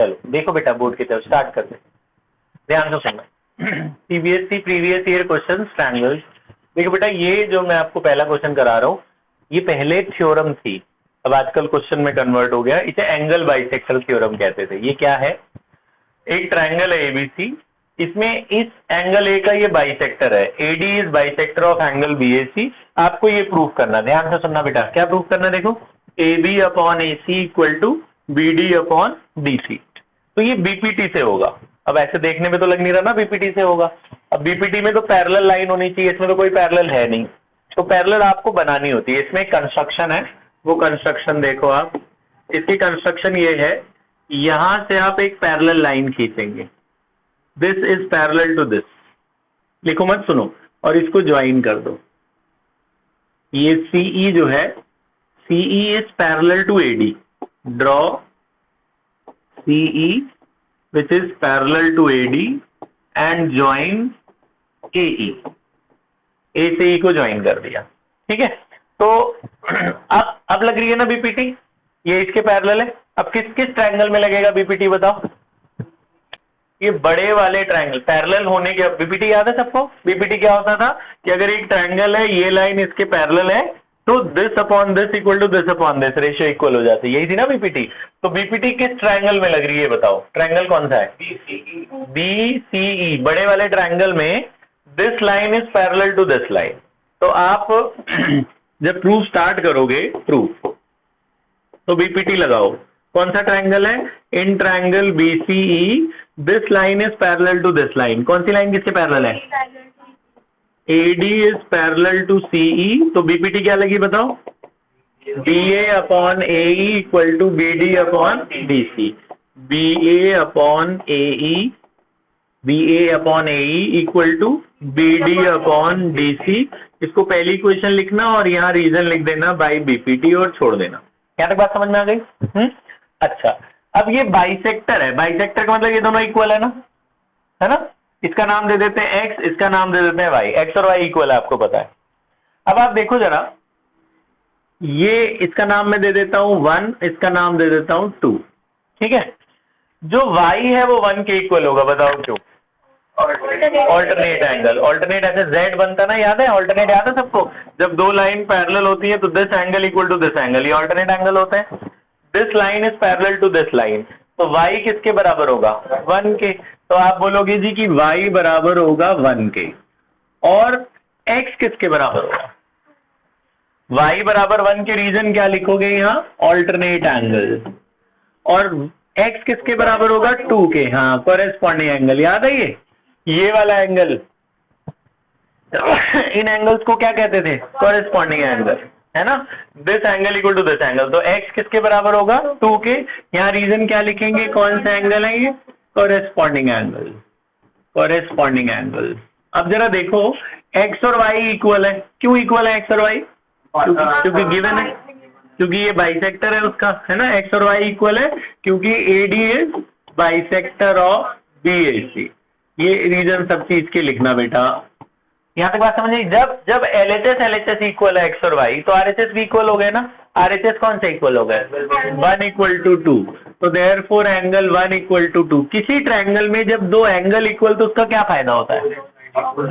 चलो देखो बेटा बोर्ड की तरफ स्टार्ट करते हैं, ध्यान से सुनना। CBSE previous year question triangles. देखो बेटा ये जो मैं आपको पहला क्वेश्चन करा रहा हूँ ये पहले थ्योरम थी, अब आजकल क्वेश्चन में कन्वर्ट हो गया। इसे एंगल बाइसेक्टर थ्योरम कहते थे। ये क्या है, एक ट्रायंगल है एबीसी, इसमें इस एंगल ए का ये बाइसेक्टर है, AD is bisector of angle BAC. आपको ये प्रूफ करना, ध्यान से सुनना बेटा, क्या प्रूफ करना, देखो A B upon A C equal to B D upon D C. तो ये बीपीटी से होगा। अब ऐसे देखने में तो लग नहीं रहा ना बीपीटी से होगा। अब बीपीटी में तो पैरेलल लाइन होनी चाहिए, इसमें तो कोई पैरेलल है नहीं, तो पैरेलल आपको बनानी होती है। इसमें कंस्ट्रक्शन है, वो कंस्ट्रक्शन देखो आप। इसकी कंस्ट्रक्शन ये है, यहां से आप एक पैरेलल लाइन खींचेंगे, this is parallel to this, लिखो मत सुनो, और इसको ज्वाइन कर दो। ये सीई जो है, CE is parallel to AD, draw CE which is parallel to AD and join AE, A से E को ज्वाइन कर दिया, ठीक है। तो अब लग रही है ना बीपीटी, ये इसके पैरेलल है। अब किस किस ट्रायंगल में लगेगा बीपीटी बताओ, ये बड़े वाले ट्रायंगल पैरेलल होने के। बीपीटी याद है सबको, बीपीटी क्या होता था कि अगर एक ट्रायंगल है, ये लाइन इसके पैरेलल है, तो this upon this equal to this upon this, ratio equal हो जाती है, यही थी ना बीपीटी। तो बीपीटी किस ट्रायंगल में लग रही है बताओ, ट्रायंगल कौन सा है, बीसीई, बड़े वाले ट्रायंगल में this line is parallel to this line. तो आप जब प्रूफ स्टार्ट करोगे प्रूफ, तो बीपीटी लगाओ, कौन सा ट्रायंगल है, in triangle BCE this line is parallel to this line. कौन सी लाइन किसके पैरेलल है, AD is parallel to CE, तो बीपीटी क्या लगी बताओ, BA upon AE equal to BD upon DC, BA upon AE equal to BD upon DC। इसको पहली क्वेश्चन लिखना और यहाँ रीजन लिख देना बाई बीपीटी और छोड़ देना। यहाँ तक बात समझ में आ गई? अच्छा, अब ये बाइसेक्टर है, बाइसेक्टर का मतलब ये दोनों इक्वल है ना, इसका नाम दे देते हैं x, इसका नाम दे देते हैं y, x और y इक्वल है, आपको पता है। अब आप देखो जरा, ये इसका नाम मैं दे देता हूं 1, इसका नाम दे देता हूं 2, ठीक है। जो y है वो 1 के इक्वल होगा, बताओ क्यों, ऑल्टरनेट एंगल। ऑल्टरनेट ऐसे z बनता ना, याद है ऑल्टरनेट, याद है सबको, जब दो लाइन पैरेलल होती है तो this angle equal to this angle, ये ऑल्टरनेट एंगल होते हैं। This line is parallel to this line, तो y किसके बराबर होगा, 1 के। तो आप बोलोगे जी कि y बराबर होगा 1 के, और x किसके बराबर होगा, y बराबर 1 के रीजन क्या लिखोगे यहाँ, ऑल्टरनेट एंगल, और x किसके बराबर होगा 2 के, हाँ कॉरेस्पॉन्डिंग एंगल। याद है ये वाला एंगल, इन एंगल्स को क्या कहते थे, कॉरेस्पॉन्डिंग एंगल, है ना। This angle equal to this angle, तो x किसके बराबर होगा 2 के। यहाँ रीजन क्या लिखेंगे, कौन सा एंगल है ये, कॉरेस्पॉन्डिंग एंगल, कॉरेस्पॉन्डिंग एंगल। अब जरा देखो x और y इक्वल है, क्यों इक्वल है x और y, क्योंकि गिवन है, क्योंकि ये बाइसेक्टर है उसका, है ना। x और y इक्वल है क्योंकि AD is bisector of BAC। ये रीजन सब चीज के लिखना बेटा, यहाँ तक बात समझ। जब LHS इक्वल है x और y, तो RHS भी इक्वल हो गए ना। RHS कौन से इक्वल हो गए, 1 इक्वल टू 2, तो देयरफॉर एंगल 1 इक्वल टू 2। किसी ट्रायंगल में जब दो एंगल इक्वल, तो उसका क्या फायदा होता है,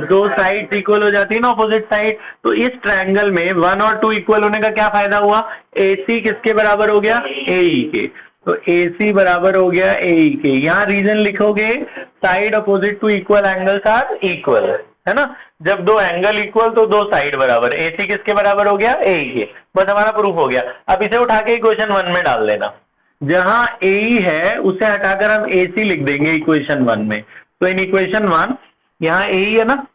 दो साइड इक्वल हो जाती है ना, ऑपोजिट साइड। तो इस ट्रायंगल में 1 और 2 इक्वल होने का क्या फायदा हुआ, AC किसके बराबर हो गया, AE के, तो AC बराबर हो गया AE के। यहाँ रीजन लिखोगे, side opposite to equal angles are equal, है ना। जब दो एंगल इक्वल तो दो साइड बराबर, AC किसके बराबर हो गया, AE के। बस हमारा प्रूफ हो गया। अब इसे उठा के इक्वेशन 1 में डाल देना, जहां AE है उसे हटाकर हम AC लिख देंगे इक्वेशन 1 में। तो इन इक्वेशन 1 यहाँ AE है ना,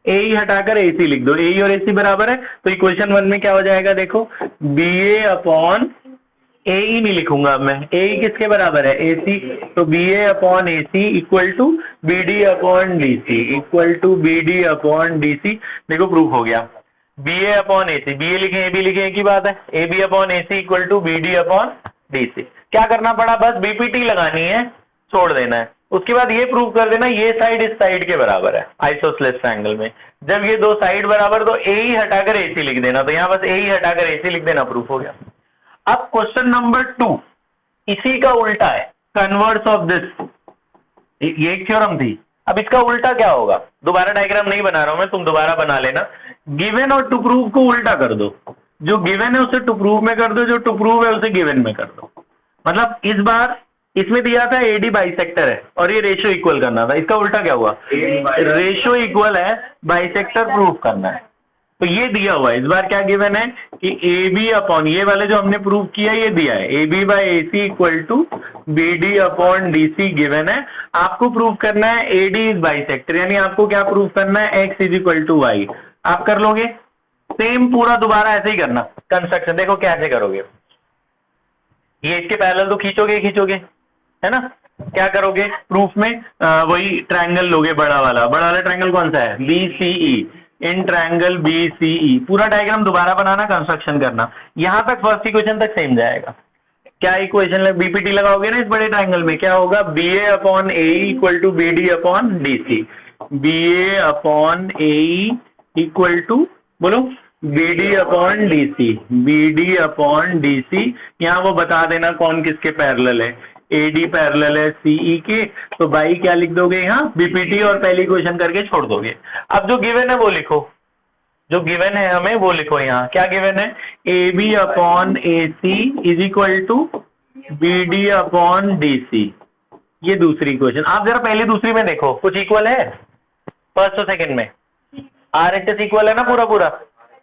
AE हटाकर AC लिख दो, AE और AC बराबर है, तो इक्वेशन 1 में क्या हो जाएगा देखो, BA अपॉन AE नहीं लिखूंगा अब मैं, AE किसके बराबर है, AC, तो BA upon AC equal to BD upon DC, equal to BD upon DC। देखो प्रूफ हो गया, BA अपॉन AC, BA लिखें AB लिखें एक ही बात है, AB upon AC equal to BD upon DC। क्या करना पड़ा, बस बीपीटी लगानी है, छोड़ देना है। उसके बाद ये प्रूव कर देना ये साइड इस साइड के बराबर है आइसोसेलेस ट्रायंगल में। जब ये दो साइड बराबर, तो AE हटाकर AC लिख देना, तो यहाँ बस AE हटाकर AC लिख देना, प्रूफ हो गया। अब क्वेश्चन नंबर 2 इसी का उल्टा है, कन्वर्स ऑफ दिस, ये एक थ्योरम थी। अब इसका उल्टा क्या होगा, दोबारा डायग्राम नहीं बना रहा हूं मैं, तुम दोबारा बना लेना। गिवन और टू प्रूव को उल्टा कर दो, जो गिवन है उसे टू प्रूव में कर दो, जो टू प्रूव है उसे गिवन में कर दो। मतलब इस बार इसमें दिया था एडी बाइसेक्टर है और ये रेशियो इक्वल करना था, इसका उल्टा क्या हुआ, रेशियो इक्वल है, बाइसेक्टर प्रूव करना है। तो ये दिया हुआ है, इस बार क्या गिवन है कि ए बी अपॉन, ये वाले जो हमने प्रूव किया ये दिया है, A B by A C equal to B D upon D C given है। आपको प्रूव करना है ए डी इज बाइसेक्टर, यानी आपको क्या प्रूव करना है, x is equal to y. आप कर लोगे सेम पूरा दोबारा ऐसे ही करना कंस्ट्रक्शन। देखो कैसे करोगे, ये इसके पैरेलल तो खींचोगे है ना। क्या करोगे प्रूफ में, वही ट्रायंगल लोगे, बड़ा वाला ट्रायंगल कौन सा है, B C E, in triangle B C E. पूरा डायग्राम दोबारा बनाना, कंस्ट्रक्शन करना, यहां तक फर्स्ट इक्वेशन तक सेम जाएगा। क्या इक्वेशन बीपीटी लगाओगे ना इस बड़े ट्रायंगल में, क्या होगा, B A upon A equal to B D upon D C, B A upon A equal to, बोलो, B D upon D C, B D upon D C. यहाँ वो बता देना कौन किसके पैरेलल है, ए डी पैरेलल है CE के, तो बाई क्या लिख दोगे यहाँ, बीपीटी और पहली इक्वेशन करके छोड़ दोगे। अब जो गिवन है वो लिखो, जो गिवन है हमें वो लिखो। यहाँ क्या गिवन है, A B upon A C is equal to B D upon D C. ये दूसरी इक्वेशन। आप जरा पहले दूसरी में देखो कुछ इक्वल है, फर्स्ट और सेकंड में आर एच एस इक्वल है ना पूरा।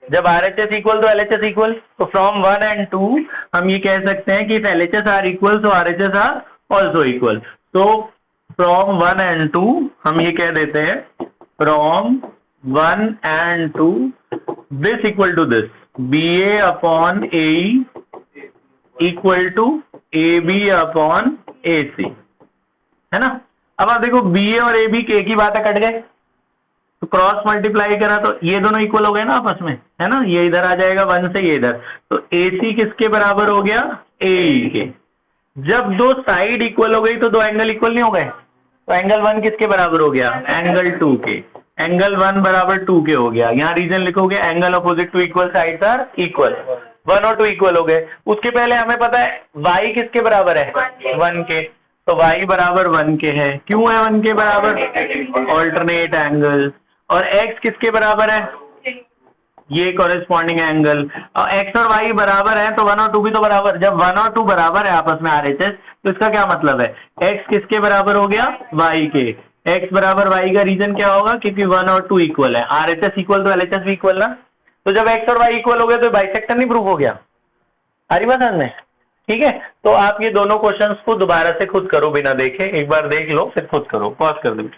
जब आर एच एस इक्वल तो एल एच एस इक्वल, तो फ्रॉम 1 and 2 हम ये कह सकते हैं कि if L H S are equal तो R H S are also equal. तो फ्रॉम 1 and 2 हम ये कह देते हैं, from 1 and 2 this equal to this, B A upon A equal to A B upon A C, है ना। अब आप देखो बी ए और ए बी के की बातें कट गए, तो क्रॉस मल्टीप्लाई करा तो ये दोनों इक्वल हो गए ना आपस में, है ना। ये इधर आ जाएगा 1 से ये इधर, तो ए सी किसके बराबर हो गया, ए के। जब दो साइड इक्वल हो गई तो दो एंगल इक्वल नहीं हो गए, तो एंगल 1 किसके बराबर हो गया, एंगल 2 के। एंगल 1 बराबर 2 के हो गया। यहाँ रीजन लिखोगे, angle opposite to equal sides are equal, 1 और 2 इक्वल हो गए। उसके पहले हमें पता है y किसके बराबर है, 1 के, तो y बराबर 1 के है। क्यों है 1 के बराबर, ऑल्टरनेट एंगल। और x किसके बराबर है, ये कॉरेस्पॉन्डिंग एंगल। और x और y बराबर है तो 1 और 2 भी तो बराबर। जब 1 और 2 बराबर है आपस में RHS, तो इसका क्या मतलब है, x किसके बराबर हो गया, y के। x बराबर y का रीजन क्या होगा, क्योंकि 1 और 2 इक्वल है, RHS इक्वल तो LHS भी इक्वल ना। तो जब x और y इक्वल हो गए तो बाइसेक्टर नहीं प्रूफ हो गया। आ रही बात समझ में, ठीक है। तो आप ये दोनों क्वेश्चंस को दोबारा से खुद करो बिना देखे, एक बार देख लो फिर खुद करो, पॉज कर दो।